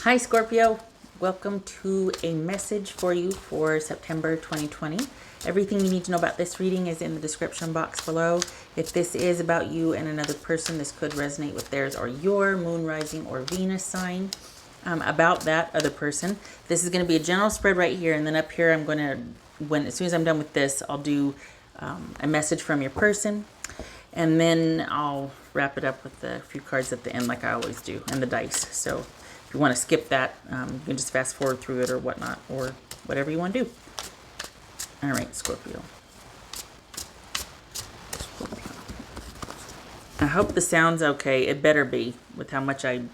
Hi Scorpio, welcome to a message for you for September 2020. Everything you need to know about this reading is in the description box below. If this is about you and another person, this could resonate with theirs or your moon, rising, or Venus sign about that other person. This is going to be a general spread right here, and then up here I'm going to, as soon as I'm done with this, I'll do a message from your person, and then I'll wrap it up with a few cards at the end like I always do, and the dice. So if you want to skip that, you can just fast forward through it or whatnot, or whatever you want to do. All right, Scorpio. I hope the sound's okay. It better be, with how much I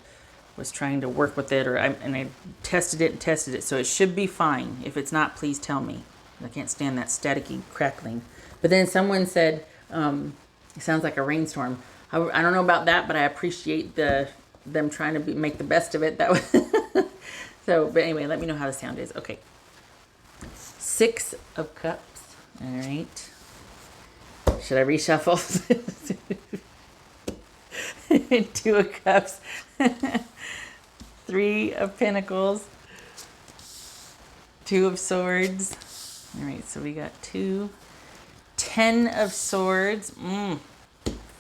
was trying to work with it, and I tested it, so it should be fine. If it's not, please tell me. I can't stand that staticky crackling. But then someone said, it sounds like a rainstorm. I don't know about that, but I appreciate them trying to make the best of it. That was so. But anyway, let me know how the sound is. Okay. 6 of Cups. All right. Should I reshuffle? 2 of Cups. 3 of Pentacles. 2 of Swords. All right. So we got 2. 10 of Swords.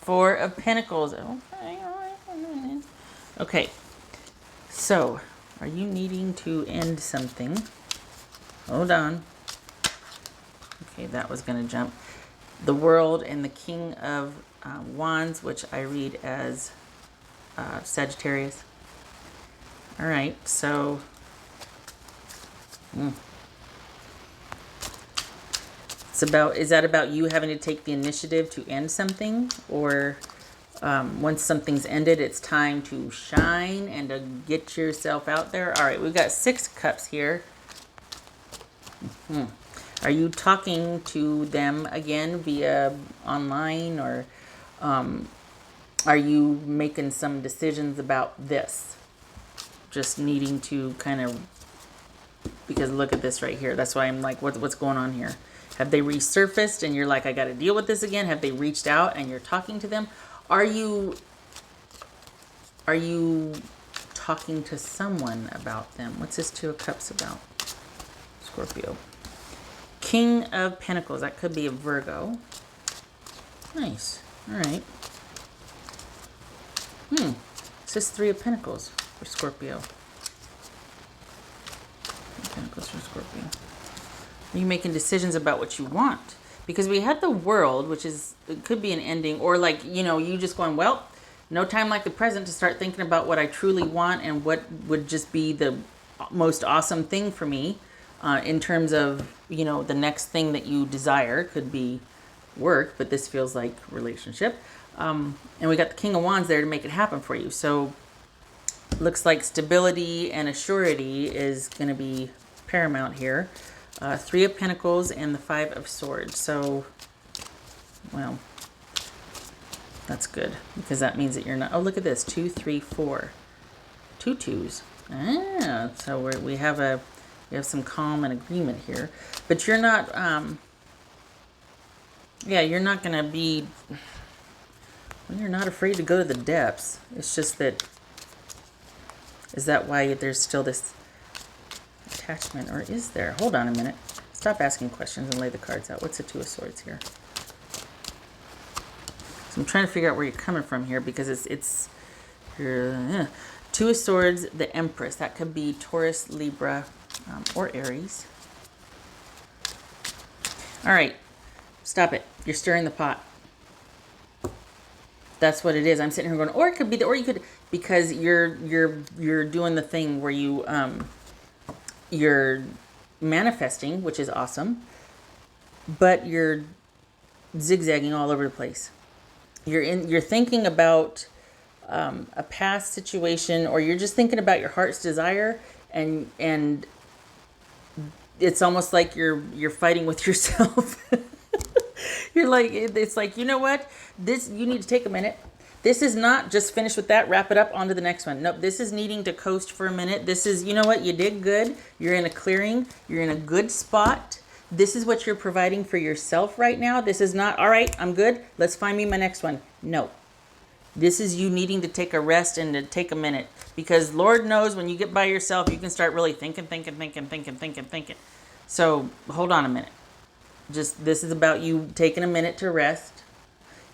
4 of Pentacles. Okay, so are you needing to end something? Hold on. Okay, that was going to jump. The World and the King of Wands, which I read as Sagittarius. All right, so is that about you having to take the initiative to end something, or once something's ended, it's time to shine and to get yourself out there? All right, we've got 6 cups here. Are you talking to them again via online, or are you making some decisions about this? Just needing to kind of, because look at this right here. That's why I'm like, what's going on here? Have they resurfaced and you're like, I got to deal with this again? Have they reached out and you're talking to them? Are you talking to someone about them? What's this 2 of Cups about, Scorpio? King of Pentacles. That could be a Virgo. Nice. All right. This is 3 of Pentacles for Scorpio. 3 of Pentacles for Scorpio. Are you making decisions about what you want? Because we had the World, which is, it could be an ending, or like, you just going, well, no time like the present to start thinking about what I truly want and what would just be the most awesome thing for me in terms of, the next thing that you desire. Could be work, but this feels like relationship. And we got the King of Wands there to make it happen for you. So looks like stability and assurity is going to be paramount here. 3 of Pentacles and the 5 of Swords. So, well, that's good, because that means that you're not. Oh, look at this. 2, 3, 4. 2 2s. Ah, so we have some calm and agreement here. But you're not. You're not gonna be. Well, you're not afraid to go to the depths. It's just that. Is that why there's still this attachment, or is there? Hold on a minute. Stop asking questions and lay the cards out. What's the 2 of Swords here? So I'm trying to figure out where you're coming from here, because it's 2 of Swords, the Empress. That could be Taurus, Libra, or Aries. All right, stop it. You're stirring the pot. That's what it is. I'm sitting here going, or it could be or you could, because you're doing the thing where you're manifesting, which is awesome, but you're zigzagging all over the place. You're thinking about a past situation, or you're just thinking about your heart's desire, and it's almost like you're fighting with yourself. You're like, it's like, you know what? You need to take a minute. This is not just finish with that, wrap it up, on to the next one. Nope, this is needing to coast for a minute. This is, you know what? You did good. You're in a clearing. You're in a good spot. This is what you're providing for yourself right now. This is not, all right, I'm good. Let's find me my next one. No. This is you needing to take a rest and to take a minute. Because Lord knows when you get by yourself, you can start really thinking. So hold on a minute. Just this is about you taking a minute to rest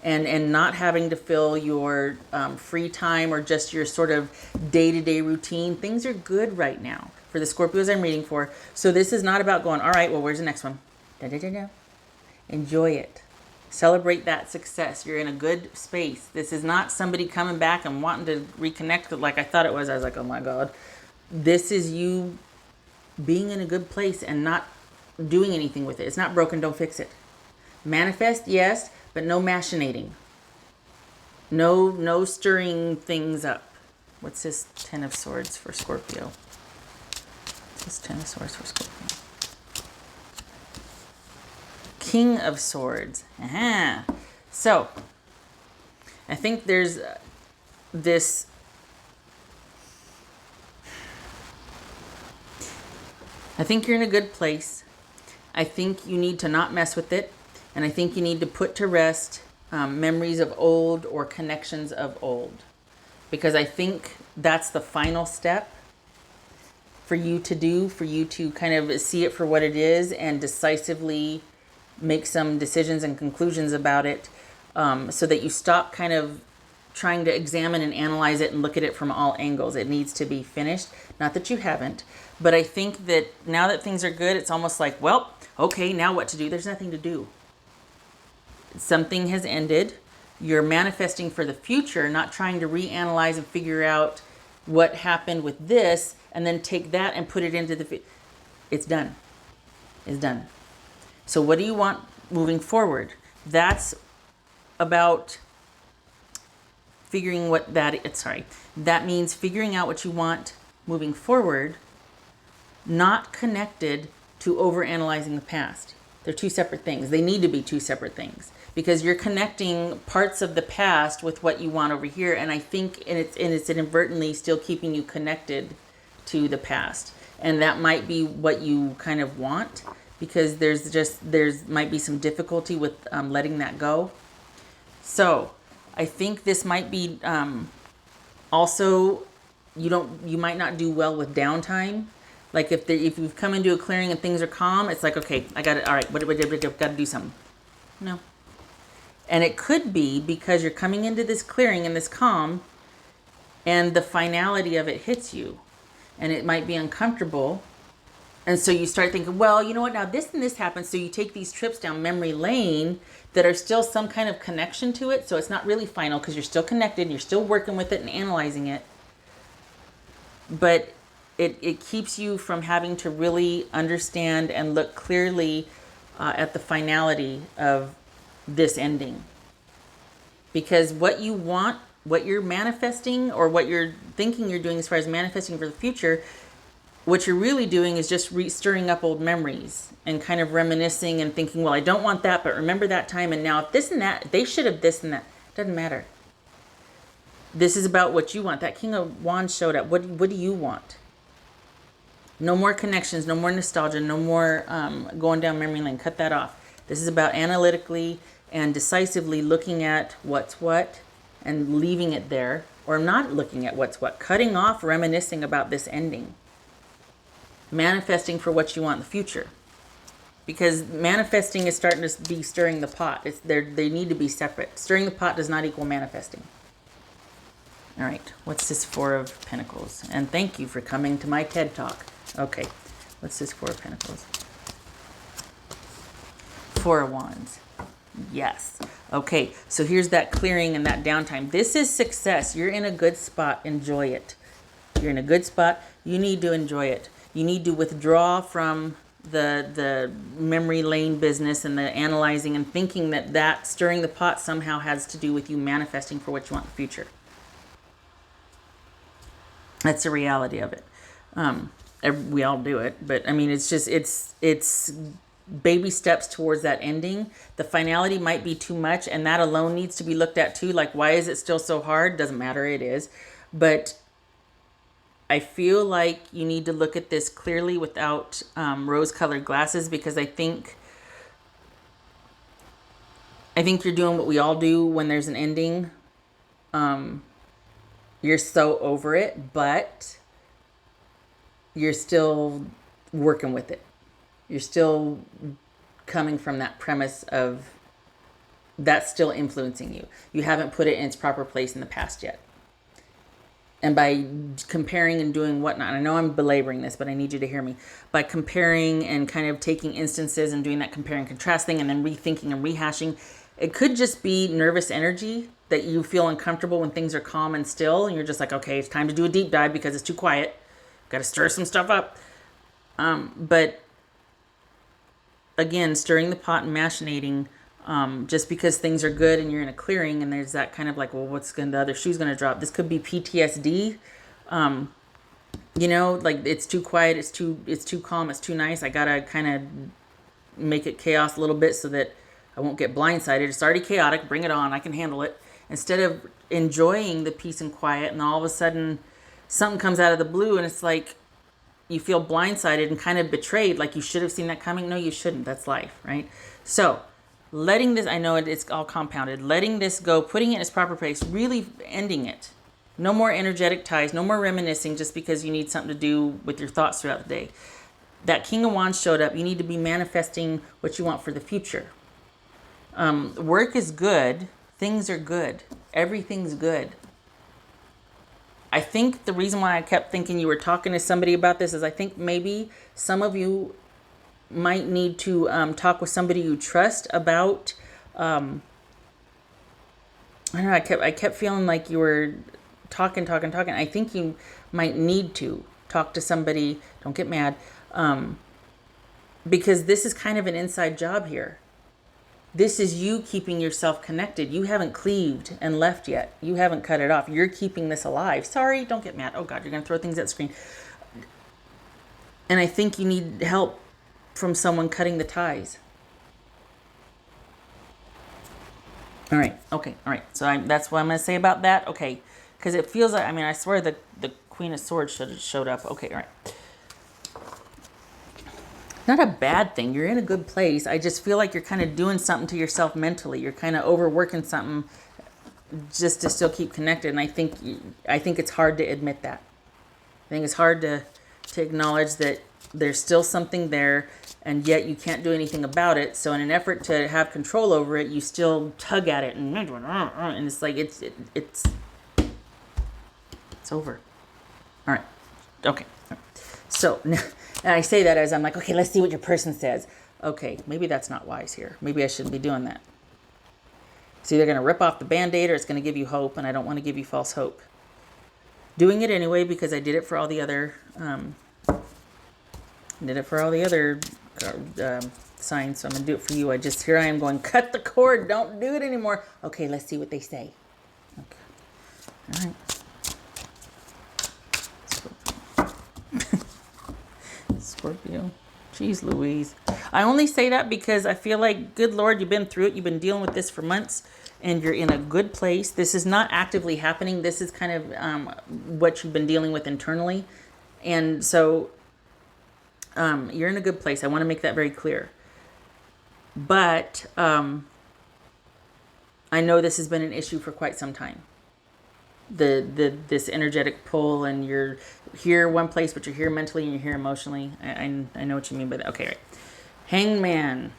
and not having to fill your free time or just your sort of day-to-day routine. Things are good right now for the Scorpios I'm reading for. So this is not about going, all right, well, where's the next one? Enjoy it. Celebrate that success. You're in a good space. This is not somebody coming back and wanting to reconnect like I thought it was. I was like, oh my God. This is you being in a good place and not doing anything with it. It's not broken, don't fix it. Manifest, yes, but no machinating. No stirring things up. What's this 10 of Swords for Scorpio? What's this 10 of Swords for Scorpio? King of Swords. Aha. So, I think there's this... I think you're in a good place. I think you need to not mess with it. And I think you need to put to rest memories of old or connections of old. Because I think that's the final step for you to do, for you to kind of see it for what it is and decisively make some decisions and conclusions about it, so that you stop kind of trying to examine and analyze it and look at it from all angles. It needs to be finished. Not that you haven't, but I think that now that things are good, it's almost like, well, okay, now what to do? There's nothing to do. Something has ended. You're manifesting for the future, not trying to reanalyze and figure out what happened with this and then take that and put it into the... It's done. It's done. So what do you want moving forward? That's about figuring what that means figuring out what you want moving forward, not connected to overanalyzing the past. They're two separate things. They need to be two separate things because you're connecting parts of the past with what you want over here. And I think it's inadvertently still keeping you connected to the past. And that might be what you kind of want, because there's might be some difficulty with letting that go. So I think this might be also, you might not do well with downtime. Like if you've come into a clearing and things are calm, it's like, okay, I got it. All right, what got to do something. No. And it could be because you're coming into this clearing and this calm and the finality of it hits you and it might be uncomfortable. And so you start thinking, well, you know what, now this and this happens. So you take these trips down memory lane that are still some kind of connection to it. So it's not really final because you're still connected and you're still working with it and analyzing it. But it keeps you from having to really understand and look clearly at the finality of this ending. Because what you want, what you're manifesting or what you're thinking you're doing as far as manifesting for the future, what you're really doing is just stirring up old memories and kind of reminiscing and thinking, well, I don't want that, but remember that time. And now if this and that, they should have this and that. Doesn't matter. This is about what you want. That King of Wands showed up. What do you want? No more connections, no more nostalgia, no more going down memory lane. Cut that off. This is about analytically and decisively looking at what's what and leaving it there, or not looking at what's what. Cutting off reminiscing about this ending. Manifesting for what you want in the future. Because manifesting is starting to be stirring the pot. They need to be separate. Stirring the pot does not equal manifesting. All right, what's this Four of Pentacles? And thank you for coming to my TED Talk. Okay, what's this Four of Pentacles? Four of Wands. Yes. Okay, so here's that clearing and that downtime. This is success. You're in a good spot. Enjoy it. You're in a good spot. You need to enjoy it. You need to withdraw from the memory lane business and the analyzing and thinking that stirring the pot somehow has to do with you manifesting for what you want in the future. That's the reality of it. We all do it, but I mean, it's baby steps towards that ending. The finality might be too much, and that alone needs to be looked at too. Like, why is it still so hard? Doesn't matter, it is. But I feel like you need to look at this clearly without rose-colored glasses, because I think you're doing what we all do when there's an ending. you're so over it, but you're still working with it. You're still coming from that premise of that's still influencing you. You haven't put it in its proper place in the past yet. And by comparing and doing whatnot, I know I'm belaboring this, but I need you to hear me. By comparing and kind of taking instances and doing that compare and contrast thing and then rethinking and rehashing, it could just be nervous energy that you feel uncomfortable when things are calm and still. And you're just like, okay, it's time to do a deep dive because it's too quiet. Got to stir some stuff up. But again, stirring the pot and machinating, just because things are good and you're in a clearing and there's that kind of like, well, the other shoe's going to drop. This could be PTSD. Like it's too quiet. It's too calm. It's too nice. I got to kind of make it chaos a little bit so that I won't get blindsided. It's already chaotic. Bring it on. I can handle it. Instead of enjoying the peace and quiet, and all of a sudden something comes out of the blue and it's like you feel blindsided and kind of betrayed, like you should have seen that coming. No, you shouldn't. That's life, right? So letting this, I know it's all compounded, letting this go, putting it in its proper place, really ending it. No more energetic ties, no more reminiscing just because you need something to do with your thoughts throughout the day. That King of Wands showed up. You need to be manifesting what you want for the future. Work is good. Things are good. Everything's good. I think the reason why I kept thinking you were talking to somebody about this is I think maybe some of you might need to talk with somebody you trust about. I don't know. I kept feeling like you were talking. I think you might need to talk to somebody. Don't get mad, because this is kind of an inside job here. This is you keeping yourself connected. You haven't cleaved and left yet. You haven't cut it off. You're keeping this alive. Sorry, don't get mad. Oh God, you're gonna throw things at the screen. And I think you need help from someone cutting the ties. All right. Okay. All right. So that's what I'm going to say about that. Okay. Because it feels like, I swear the Queen of Swords should have showed up. Okay. All right. Not a bad thing. You're in a good place. I just feel like you're kind of doing something to yourself mentally. You're kind of overworking something just to still keep connected. And I think it's hard to admit that. I think it's hard to acknowledge that there's still something there, and yet you can't do anything about it. So in an effort to have control over it, you still tug at it and it's like it's over. All right. Okay. So now, and I say that as I'm like, okay, let's see what your person says. Okay, maybe that's not wise here. Maybe I shouldn't be doing that. It's either going to rip off the Band-Aid or it's going to give you hope, and I don't want to give you false hope. Doing it anyway because I did it for all the other signs, so I'm going to do it for you. Here I am going, cut the cord, don't do it anymore. Okay, let's see what they say. Okay. All right. Scorpio. Jeez Louise. I only say that because I feel like, good Lord, you've been through it. You've been dealing with this for months and you're in a good place. This is not actively happening. This is kind of what you've been dealing with internally. And so you're in a good place. I want to make that very clear. But I know this has been an issue for quite some time. This energetic pull, and you're here one place, but you're here mentally and you're here emotionally. I know what you mean by that. Okay, right. Hangman.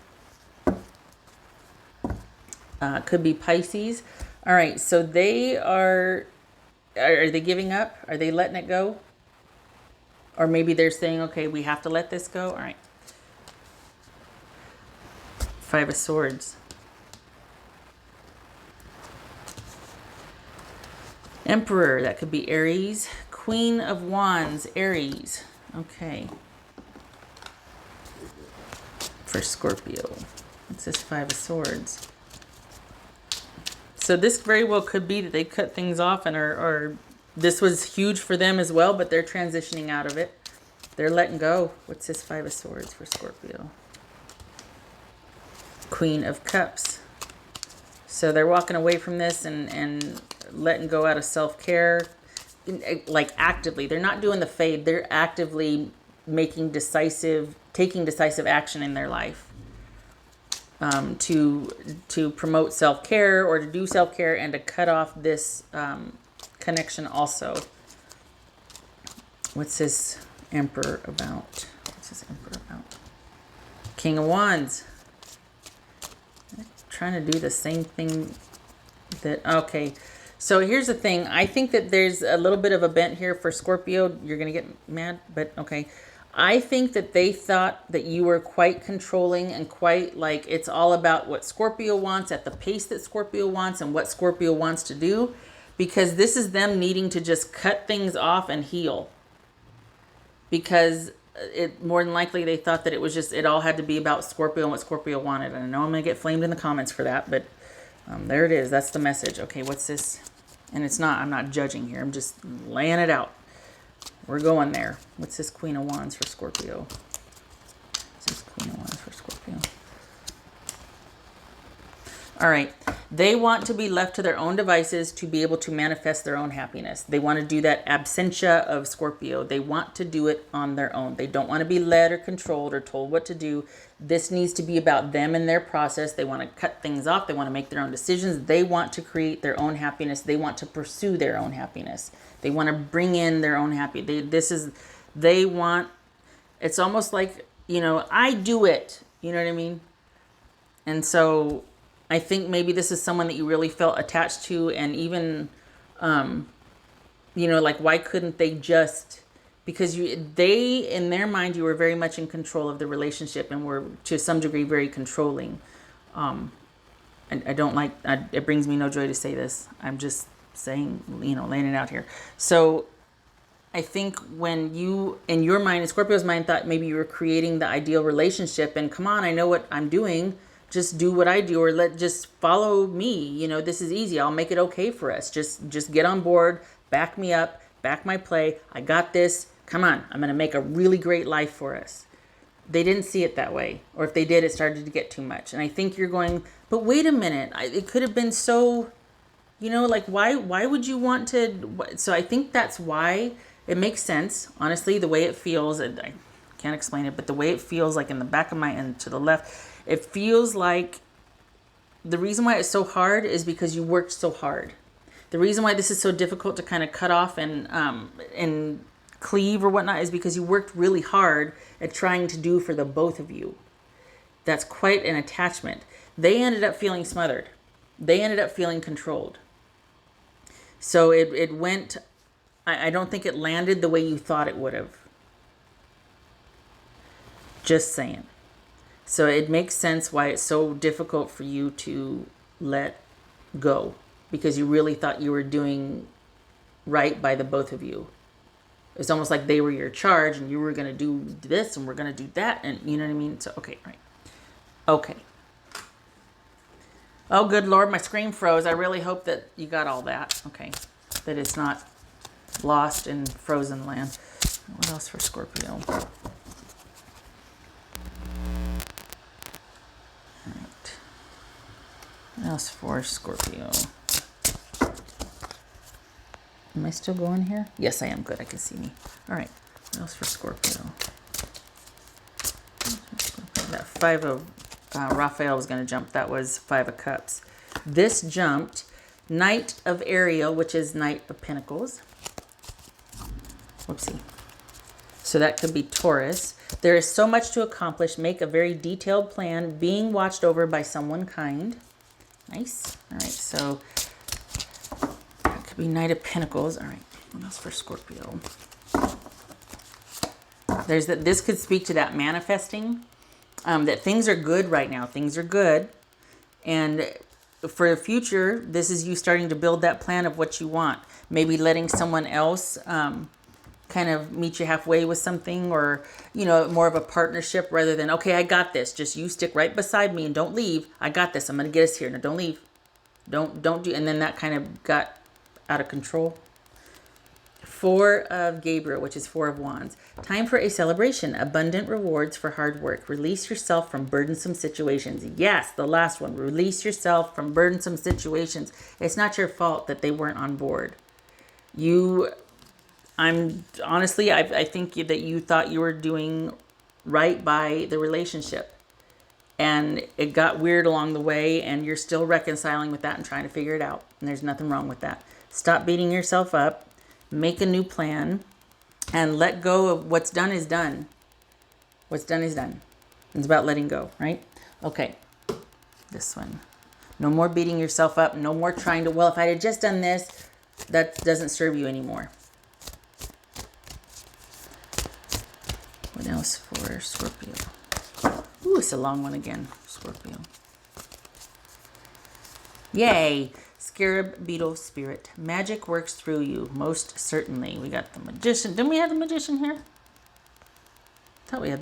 Could be Pisces. All right, so they are they giving up? Are they letting it go? Or maybe they're saying, okay, we have to let this go. All right. Five of Swords. Emperor, that could be Aries. Queen of Wands, Aries. Okay. For Scorpio. What's this Five of Swords? So this very well could be that they cut things off and are this was huge for them as well, but they're transitioning out of it. They're letting go. What's this Five of Swords for Scorpio? Queen of Cups. So they're walking away from this and letting go out of self-care, like actively. They're not doing the fade. They're actively taking decisive action in their life. to promote self-care or to do self-care and to cut off this connection also. What's this Emperor about? What's this Emperor about? King of Wands. Trying to do the same thing that, okay. So here's the thing. I think that there's a little bit of a bent here for Scorpio. You're going to get mad, but okay. I think that they thought that you were quite controlling and quite like it's all about what Scorpio wants at the pace that Scorpio wants and what Scorpio wants to do, because this is them needing to just cut things off and heal. Because it more than likely they thought that it was just, it all had to be about Scorpio and what Scorpio wanted. And I know I'm going to get flamed in the comments for that, but there it is. That's the message. Okay, what's this? And it's not, I'm not judging here. I'm just laying it out. We're going there. What's this Queen of Wands for Scorpio? What's this Queen of Wands for Scorpio? All right. They want to be left to their own devices to be able to manifest their own happiness. They want to do that absentia of Scorpio. They want to do it on their own. They don't want to be led or controlled or told what to do. This needs to be about them and their process. They want to cut things off. They want to make their own decisions. They want to create their own happiness. They want to pursue their own happiness. They want to bring in their own happiness. They want, it's almost like, I do it. You know what I mean? And so I think maybe this is someone that you really felt attached to, and even, like, why couldn't they just, because they, in their mind, you were very much in control of the relationship and were to some degree very controlling. I don't like, it brings me no joy to say this. I'm just saying, laying it out here. So I think when you, in your mind, in Scorpio's mind, thought maybe you were creating the ideal relationship and come on, I know what I'm doing. Just do what I do, or just follow me. This is easy. I'll make it okay for us. Just get on board, back me up, back my play. I got this. Come on. I'm going to make a really great life for us. They didn't see it that way. Or if they did, it started to get too much. And I think you're going, but wait a minute. It could have been so, like why would you want to? So I think that's why it makes sense. Honestly, the way it feels, and I can't explain it, but the way it feels like in the back of my, and to the left, it feels like the reason why it's so hard is because you worked so hard. The reason why this is so difficult to kind of cut off and cleave or whatnot is because you worked really hard at trying to do for the both of you. That's quite an attachment. They ended up feeling smothered. They ended up feeling controlled. So it went, I don't think it landed the way you thought it would have. Just saying. So it makes sense why it's so difficult for you to let go, because you really thought you were doing right by the both of you. It's almost like they were your charge and you were going to do this and we're going to do that. And you know what I mean? So, okay, right. Okay. Oh, good Lord, my screen froze. I really hope that you got all that. Okay. That it's not lost in frozen land. What else for Scorpio? Else for Scorpio. Am I still going here? Yes, I am. Good. I can see me. All right. What else for Scorpio? That 5 of Raphael was going to jump. That was 5 of Cups. This jumped Knight of Ariel, which is Knight of Pentacles. Whoopsie. So that could be Taurus. There is so much to accomplish. Make a very detailed plan. Being watched over by someone kind. Nice. All right, so that could be Knight of Pentacles. All right, what else for Scorpio? There's that. This could speak to that manifesting, that things are good right now. Things are good, and for the future, this is you starting to build that plan of what you want. Maybe letting someone else kind of meet you halfway with something, or more of a partnership rather than, okay, I got this, just you stick right beside me and don't leave. I got this. I'm gonna get us here. No, don't leave. Don't do. And then that kind of got out of control. 4 of Gabriel, which is 4 of Wands. Time for a celebration. Abundant rewards for hard work. Release yourself from burdensome situations. Yes, the last one. Release yourself from burdensome situations. It's not your fault that they weren't on board. I'm honestly, I think that you thought you were doing right by the relationship. and it got weird along the way, and you're still reconciling with that and trying to figure it out. And there's nothing wrong with that. Stop beating yourself up, make a new plan, and let go of what's done is done. What's done is done. It's about letting go, right? Okay, this one. No more beating yourself up. No more trying to, well, if I had just done this, that doesn't serve you anymore. What else for Scorpio? Ooh, it's a long one again, Scorpio. Yay! Scarab Beetle Spirit. Magic works through you, most certainly. We got the Magician. Didn't we have the Magician here? I thought we had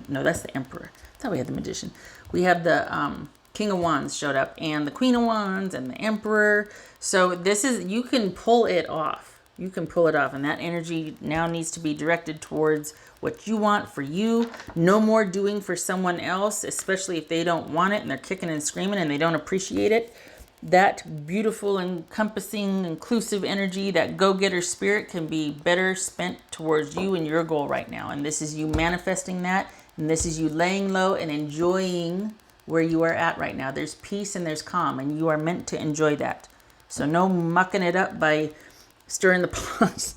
no, that's the Emperor. I thought we had the Magician. We have the King of Wands showed up, and the Queen of Wands, and the Emperor. So this is, you can pull it off. You can pull it off, and that energy now needs to be directed towards what you want for you. No more doing for someone else, especially if they don't want it and they're kicking and screaming and they don't appreciate it. That beautiful, encompassing, inclusive energy, that go-getter spirit can be better spent towards you and your goal right now. And this is you manifesting that, and this is you laying low and enjoying where you are at right now. There's peace and there's calm, and you are meant to enjoy that. So no mucking it up by stirring the pots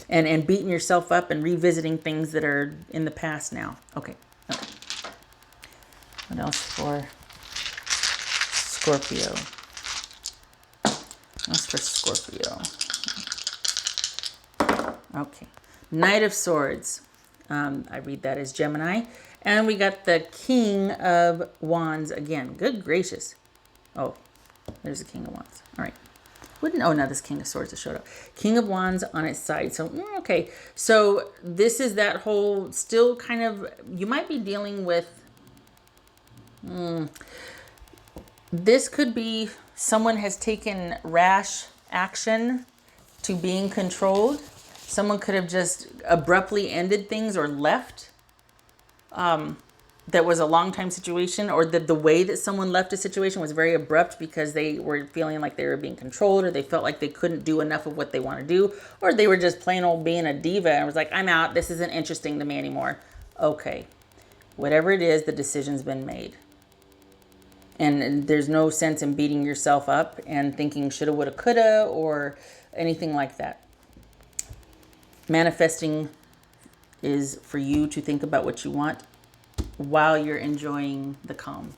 and beating yourself up and revisiting things that are in the past now. Okay. What else for Scorpio? What's for Scorpio? Okay. Knight of Swords. I read that as Gemini. And we got the King of Wands again. Good gracious. Oh, there's the King of Wands. All right. Oh, no, this King of Swords that showed up. King of Wands on its side. So, okay. So this is that whole still kind of, you might be dealing with, this could be someone has taken rash action to being controlled. Someone could have just abruptly ended things or left. That was a long time situation, or the way that someone left a situation was very abrupt because they were feeling like they were being controlled, or they felt like they couldn't do enough of what they want to do, or they were just plain old being a diva and was like, I'm out. This isn't interesting to me anymore. Okay. Whatever it is, the decision's been made. And there's no sense in beating yourself up and thinking shoulda, woulda, coulda, or anything like that. Manifesting is for you to think about what you want while you're enjoying the calm.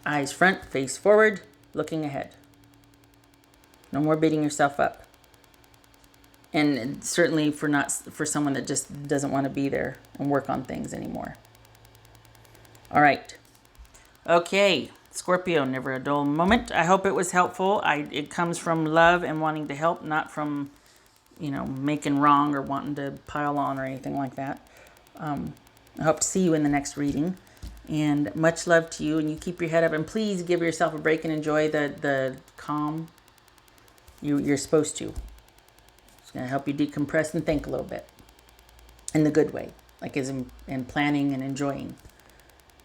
Eyes front, face forward, looking ahead. No more beating yourself up. And certainly for someone that just doesn't want to be there and work on things anymore. All right. Okay, Scorpio, never a dull moment. I hope it was helpful. It comes from love and wanting to help, not from, making wrong or wanting to pile on or anything like that. I hope to see you in the next reading. And much love to you, and you keep your head up. And please give yourself a break and enjoy the calm. You're supposed to. It's going to help you decompress and think a little bit. In the good way, like as in planning and enjoying.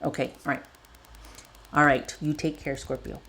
Okay, all right. All right, you take care, Scorpio.